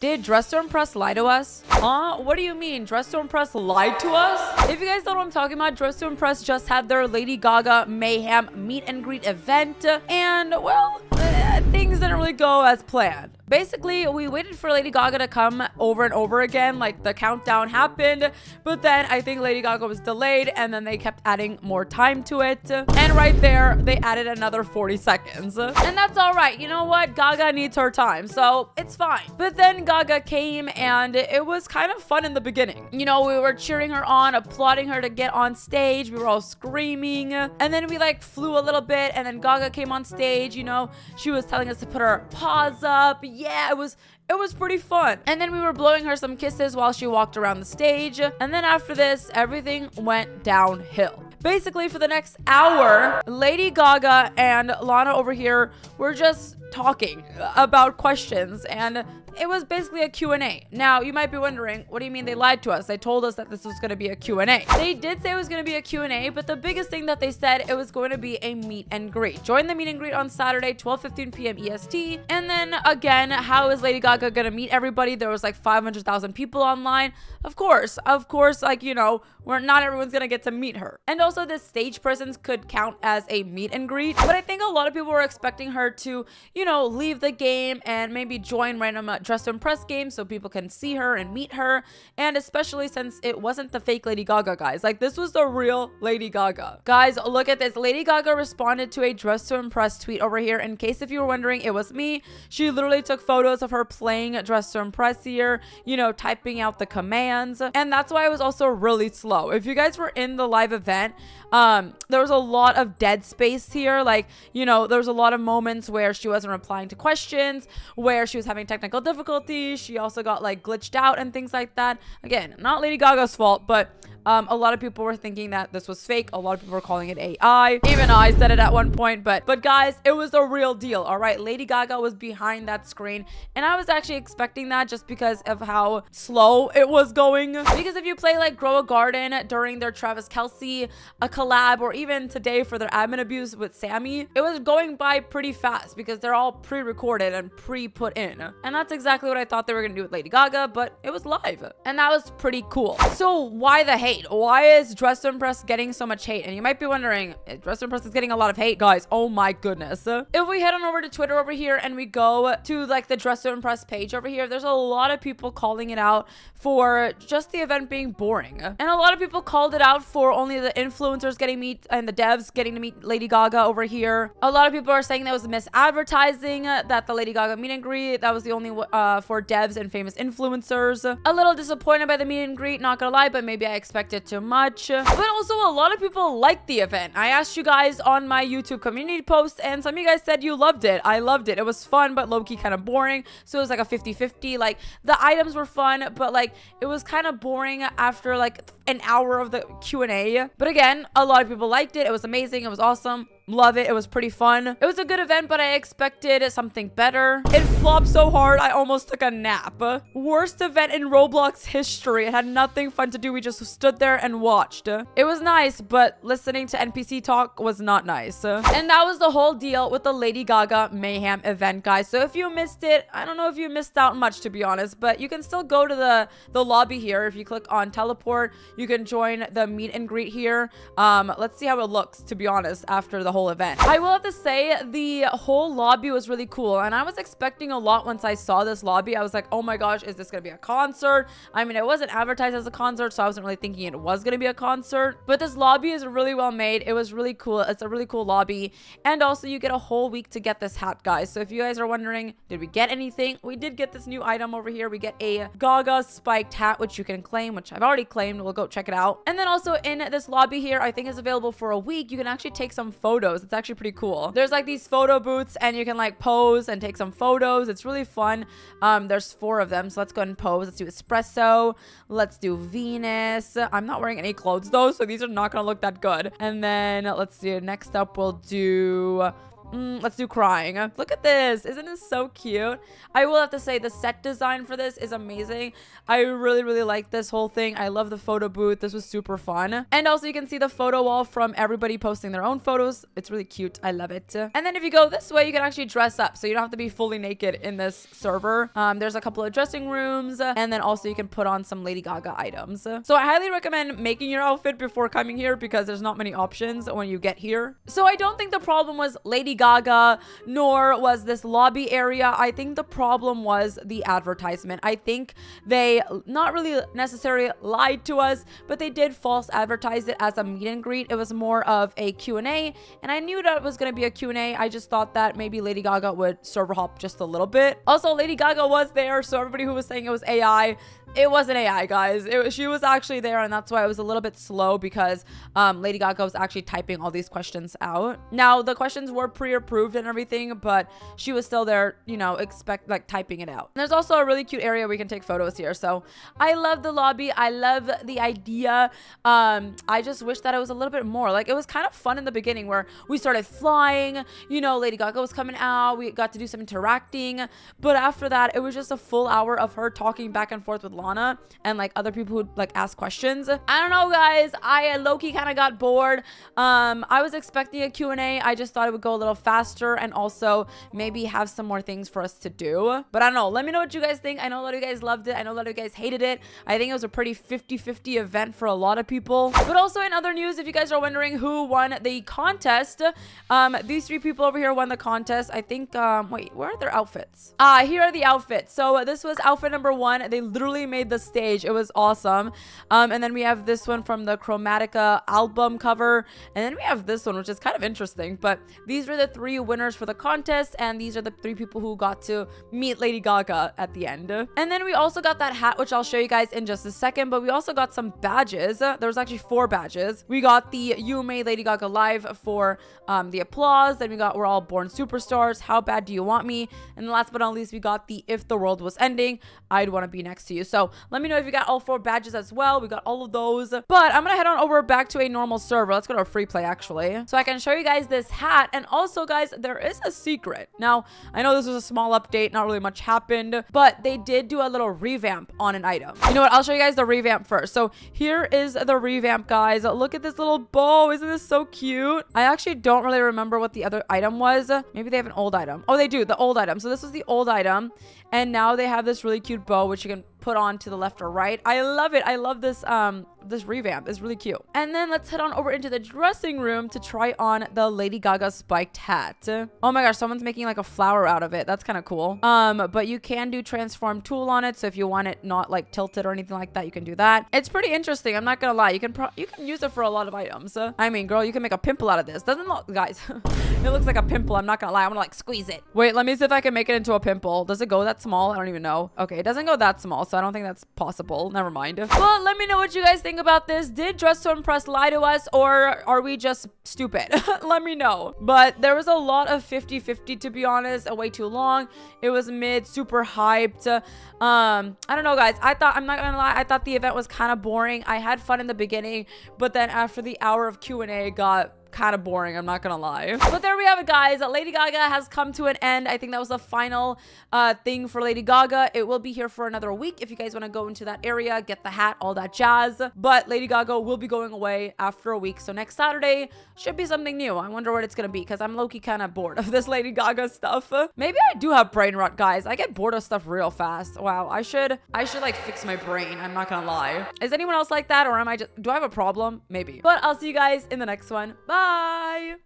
Did Dress to Impress lie to us? What do you mean? Dress to Impress lied to us? If you guys don't know what I'm talking about, Dress to Impress just had their Lady Gaga Mayhem meet and greet event. And, well, things didn't really go as planned. Basically, we waited for Lady Gaga to come over and over again. Like, the countdown happened, but then I think Lady Gaga was delayed, and then they kept adding more time to it. And right there, they added another 40 seconds. And that's all right. You know what? Gaga needs her time, so it's fine. But then Gaga came, and it was kind of fun in the beginning. You know, we were cheering her on, applauding her to get on stage. We were all screaming. And then we, like, flew a little bit, and then Gaga came on stage. You know, she was telling us to put our paws up. Yeah, it was pretty fun. And then we were blowing her some kisses while she walked around the stage. And then after this, everything went downhill. Basically, for the next hour, Lady Gaga and Lana over here were just talking about questions, and it was basically a Q&A. Now, you might be wondering, what do you mean they lied to us? They told us that this was going to be a Q&A. They did say it was going to be a Q&A, but the biggest thing that they said, it was going to be a meet and greet. Join the meet and greet on Saturday, 12:15 p.m. EST. And then again, how is Lady Gaga going to meet everybody? There was like 500,000 people online. Of course, like, you know, not everyone's going to get to meet her. And also, the stage presence could count as a meet and greet. But I think a lot of people were expecting her to, you know, leave the game and maybe join random Dress to Impress games so people can see her and meet her. And especially since it wasn't the fake Lady Gaga, guys. Like, this was the real Lady Gaga. Guys, look at this. Lady Gaga responded to a Dress to Impress tweet over here. In case if you were wondering, it was me. She literally took photos of her playing Dress to Impress here, you know, typing out the commands. And that's why it was also really slow. If you guys were in the live event, there was a lot of dead space here. Like, you know, there was a lot of moments where she wasn't replying to questions, where she was having technical difficulties. She also got like glitched out and things like that. Again, not Lady Gaga's fault, but a lot of people were thinking that this was fake. A lot of people were calling it AI. Even I said it at one point, but guys, it was a real deal. All right, Lady Gaga was behind that screen, and I was actually expecting that just because of how slow it was going. Because if you play like Grow a Garden during their Travis Kelce a collab, or even today for their admin abuse with Sammy, it was going by pretty fast because they're all pre-recorded and pre-put in. And that's exactly what I thought they were gonna do with Lady Gaga, but it was live, and that was pretty cool. So why the hate? Why is Dress to Impress getting so much hate? And you might be wondering, Dress to Impress is getting a lot of hate, guys. Oh my goodness. If we head on over to Twitter over here and we go to like the Dress to Impress page over here, there's a lot of people calling it out for just the event being boring. And a lot of people called it out for only the influencers getting to meet and the devs getting to meet Lady Gaga over here. A lot of people are saying that was misadvertising, that the Lady Gaga meet and greet, that was the only for devs and famous influencers. A little disappointed by the meet and greet, not gonna lie, but maybe I expected too much. But also, a lot of people liked the event. I asked you guys on my YouTube community post, and some of you guys said you loved it. I loved it. It was fun, but low-key kind of boring. So it was like a 50-50. Like, the items were fun, but like it was kind of boring after like an hour of the Q&A. But again, a lot of people liked it. It was amazing. It was awesome. Love it. It was pretty fun. It was a good event, but I expected something better. It flopped so hard, I almost took a nap. Worst event in Roblox history. It had nothing fun to do. We just stood there and watched. It was nice, but listening to NPC talk was not nice. And that was the whole deal with the Lady Gaga Mayhem event, guys. So if you missed it, I don't know if you missed out much, to be honest, but you can still go to the lobby here. If you click on teleport, you can join the meet and greet here. Let's see how it looks, to be honest, after the whole event. I will have to say the whole lobby was really cool, and I was expecting a lot once I saw this lobby. I was like, oh my gosh, is this gonna be a concert? I mean, it wasn't advertised as a concert, so I wasn't really thinking it was gonna be a concert, but this lobby is really well made. It was really cool. It's a really cool lobby, and also you get a whole week to get this hat, guys. So if you guys are wondering, did we get anything? We did get this new item over here. We get a Gaga spiked hat, which you can claim, which I've already claimed. We'll go check it out. And then also in this lobby here, I think it's available for a week. You can actually take some photos. It's actually pretty cool. There's like these photo booths, and you can like pose and take some photos. It's really fun. There's 4 of them, so let's go ahead and pose. Let's do espresso. Let's do Venus. I'm not wearing any clothes though, so these are not gonna look that good. And then let's do, next up we'll do Let's do crying. Look at this. Isn't this so cute? I will have to say the set design for this is amazing. I really, really like this whole thing. I love the photo booth. This was super fun. And also you can see the photo wall from everybody posting their own photos. It's really cute. I love it. And then if you go this way, you can actually dress up. So you don't have to be fully naked in this server. There's a couple of dressing rooms. And then also you can put on some Lady Gaga items. So I highly recommend making your outfit before coming here because there's not many options when you get here. So I don't think the problem was Lady Gaga, nor was this lobby area. I think the problem was the advertisement. I think they not really necessarily lied to us, but they did false advertise it as a meet and greet. It was more of a Q&A, and I knew that it was going to be a Q&A. I just thought that maybe Lady Gaga would server hop just a little bit. Also, Lady Gaga was there, so everybody who was saying it was AI, it wasn't AI, guys. She was actually there, and that's why it was a little bit slow because Lady Gaga was actually typing all these questions out. Now, the questions were pre-approved and everything, but she was still there, you know, typing it out. And there's also a really cute area where we can take photos here. So I love the lobby. I love the idea. I just wish that it was a little bit more. Like, it was kind of fun in the beginning where we started flying, you know, Lady Gaga was coming out. We got to do some interacting. But after that, it was just a full hour of her talking back and forth with Lana and like other people who like ask questions. I don't know, guys. I low-key kind of got bored. I was expecting a Q&A. I just thought it would go a little faster and also maybe have some more things for us to do. But I don't know. Let me know what you guys think. I know a lot of you guys loved it. I know a lot of you guys hated it. I think it was a pretty 50-50 event for a lot of people. But also in other news, if you guys are wondering who won the contest, these three people over here won the contest. I think, wait, where are their outfits? Here are the outfits. So this was outfit number 1. They literally made the stage. It was awesome. And then we have this one from the Chromatica album cover. And then we have this one, which is kind of interesting. But these were the 3 winners for the contest. And these are the 3 people who got to meet Lady Gaga at the end. And then we also got that hat, which I'll show you guys in just a second. But we also got some badges. There was actually 4 badges. We got the You Made Lady Gaga Live for the applause. Then we got We're All Born Superstars. How Bad Do You Want Me? And last but not least, we got the If the World Was Ending, I'd Want to Be Next to You. So let me know if you got all 4 badges as well. We got all of those. But I'm gonna head on over back to a normal server. Let's go to a free play actually, so I can show you guys this hat. And also, guys, there is a secret. Now, I know this was a small update, not really much happened, but they did do a little revamp on an item. You know what? I'll show you guys the revamp first. So here is the revamp, guys. Look at this little bow. Isn't this so cute? I actually don't really remember what the other item was. Maybe they have an old item. Oh, they do, the old item. So this was the old item, and now they have this really cute bow which you can put on to the left or right. I love it. I love this this revamp. It's really cute. And then let's head on over into the dressing room to try on the Lady Gaga spiked hat. Oh my gosh, someone's making like a flower out of it. That's kind of cool. But you can do transform tool on it, so if you want it not like tilted or anything like that, you can do that. It's pretty interesting. I'm not gonna lie. You can use it for a lot of items. I mean, girl, you can make a pimple out of this. Doesn't look, guys, it looks like a pimple. I'm not gonna lie. I'm gonna like squeeze it. Wait, let me see if I can make it into a pimple. Does it go that small? I don't even know. Okay, it doesn't go that small, so I don't think that's possible. Never mind. But let me know what you guys think about this. Did Dress to Impress lie to us, or are we just stupid? Let me know. But there was a lot of 50-50, to be honest. Way too long. It was mid, super hyped. I don't know, guys. I'm not gonna lie, I thought the event was kind of boring. I had fun in the beginning, but then after the hour of Q&A got kind of boring, I'm not gonna lie. But there we have it, guys. Lady Gaga has come to an end. I think that was the final thing for Lady Gaga. It will be here for another week if you guys want to go into that area, get the hat, all that jazz. But Lady Gaga will be going away after a week, so next Saturday should be something new. I wonder what it's gonna be, because I'm low-key kind of bored of this Lady Gaga stuff. Maybe I do have brain rot, guys. I get bored of stuff real fast. Wow, I should like fix my brain. I'm not gonna lie. Is anyone else like that, or do I have a problem? Maybe. But I'll see you guys in the next one. Bye.